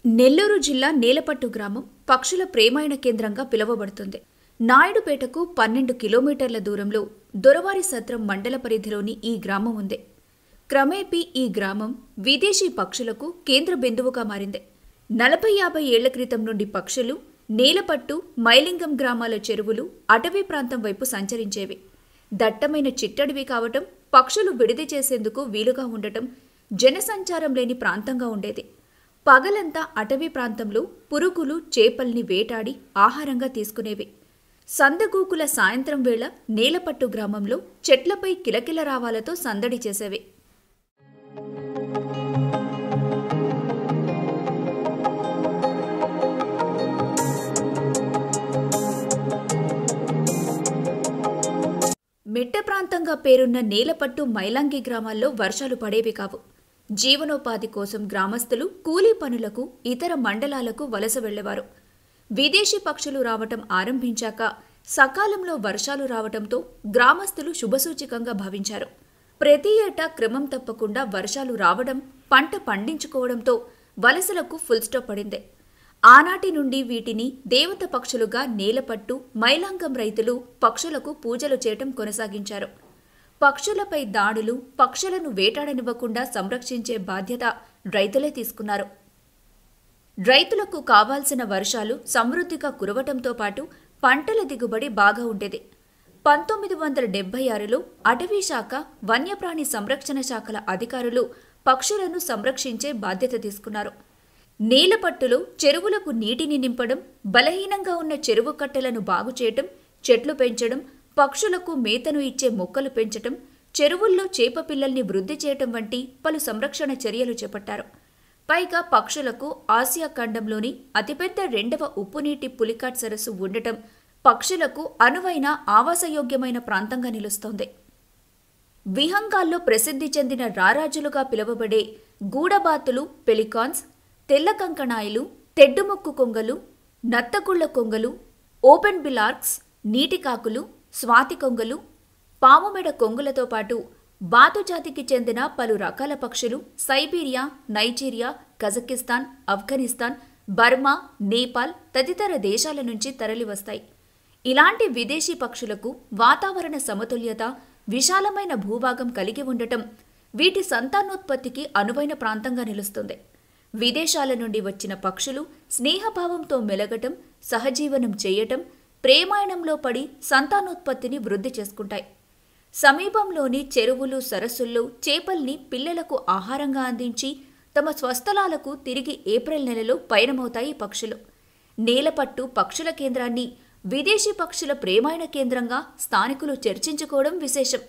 నెల్లూరు జిల్లా నేలపట్టు గ్రామం పక్షుల ప్రేమాయణ కేంద్రంగా పిలువబడుతుంది. నాయుడుపేటకు 12 కిలోమీటర్ల దూరంలో దొరవారి సత్రం మండల పరిధిలోని ఈ గ్రామం ఉంది. క్రమేపీ ఈ గ్రామం విదేశీ పక్షులకు కేంద్ర బిందువుగా మారింది. 40-50 ఏళ్ల క్రితం నుండి పక్షులు నేలపట్టు, మైలింగం గ్రామాల చెరువులు, అటవీ ప్రాంతం వైపు సంచరించేవి. దట్టమైన చిట్టడివి కావటం, పక్షులు విడిది చేసేందుకు వీలుగా ఉండటం, జనసంచారం లేని ప్రాంతంగా ఉండేది. పగలంతా అటవీ ప్రాంతంలో పురుగులు, చేపల్ని వేటాడి ఆహారంగా తీసుకునేవి. సందగూకుల సాయంత్రం వేళ నేలపట్టు గ్రామంలో చెట్లపై కిలకిల రావాలతో సందడి చేసేవి. మెట్ట ప్రాంతంగా పేరున్న నేలపట్టు, మైలాంగి గ్రామాల్లో వర్షాలు పడేవి కావు. జీవనోపాధి కోసం గ్రామస్తులు కూలీ పనులకు ఇతర మండలాలకు వలస వెళ్లేవారు. విదేశీ పక్షులు రావటం ఆరంభించాక సకాలంలో వర్షాలు రావటంతో గ్రామస్తులు శుభసూచకంగా భావించారు. ప్రతి ఏటా క్రమం తప్పకుండా వర్షాలు రావడం, పంట పండించుకోవడంతో వలసలకు ఫుల్ స్టాప్ పడింది. ఆనాటి నుండి వీటిని దేవత పక్షులుగా నేలపట్టు, మైలాంగం రైతులు పక్షులకు పూజలు చేయటం కొనసాగించారు. పక్షులపై దాడులు, పక్షులను వేటాడనివ్వకుండా సంరక్షించే బాధ్యత రైతులే తీసుకున్నారు. రైతులకు కావాల్సిన వర్షాలు సమృద్ధిగా కురవటంతో పాటు పంటల దిగుబడి బాగా ఉండేది. 1976లో అటవీ శాఖ, వన్యప్రాణి సంరక్షణ శాఖల అధికారులు పక్షులను సంరక్షించే బాధ్యత తీసుకున్నారు. నేలపట్టులో చెరువులకు నీటిని నింపడం, బలహీనంగా ఉన్న చెరువు కట్టెలను బాగు చేయటం, చెట్లు పెంచడం, పక్షులకు మేతను ఇచ్చే మొక్కలు పెంచటం, చెరువుల్లో చేప పిల్లల్ని వృద్ధి చేయటం వంటి పలు సంరక్షణ చర్యలు చేపట్టారు. పైగా పక్షులకు ఆసియా ఖండంలోని అతిపెద్ద 2వ ఉప్పునీటి పులికాట్ సరస్సు ఉండటం పక్షులకు అనువైన ఆవాసయోగ్యమైన ప్రాంతంగా నిలుస్తోంది. విహంగాల్లో ప్రసిద్ధి చెందిన రారాజులుగా పిలువబడే గూడబాతులు, పెలికాన్స్, తెల్ల కంకణాయిలు, తెడ్డుముక్కు కొంగలు, నత్తగుళ్ల కొంగలు, ఓపెన్ బిలార్క్స్, నీటికాకులు, స్వాతి కొంగలు, పాముమెడ కొంగులతో పాటు బాతు జాతికి చెందిన పలు రకాల పక్షులు Siberia, Nigeria, Kazakhstan, Afghanistan, Burma, Nepal తదితర దేశాల నుంచి తరలివస్తాయి. ఇలాంటి విదేశీ పక్షులకు వాతావరణ సమతుల్యత, విశాలమైన భూభాగం కలిగి ఉండటం వీటి సంతానోత్పత్తికి అనువైన ప్రాంతంగా నిలుస్తుంది. విదేశాల నుండి వచ్చిన పక్షులు స్నేహభావంతో మెలగటం, సహజీవనం చేయటం, ప్రేమాయణంలో పడి సంతానోత్పత్తిని వృద్ధి చేసుకుంటాయి. సమీపంలోని చెరువులు, సరస్సుల్లో చేపల్ని పిల్లలకు ఆహారంగా అందించి తమ స్వస్థలాలకు తిరిగి ఏప్రిల్ నెలలో పయనమవుతాయి పక్షులు. నేలపట్టు పక్షుల కేంద్రాన్ని విదేశీ పక్షుల ప్రేమాయణ కేంద్రంగా స్థానికులు చర్చించుకోవడం విశేషం.